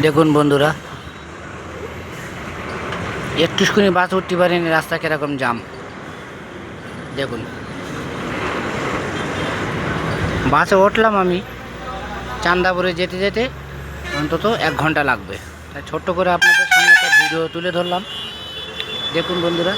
দেখুন বন্ধুরা, একটুখানি বাস উঠতে পারিনি, রাস্তা কিরকম জাম। দেখুন, বাসে উঠলাম আমি, চান্দাপুরে যেতে যেতে অন্তত 1 ঘন্টা লাগবে। তাই ছোট্ট করে আপনাদের সামনে একটা ভিডিও তুলে ধরলাম। দেখুন বন্ধুরা।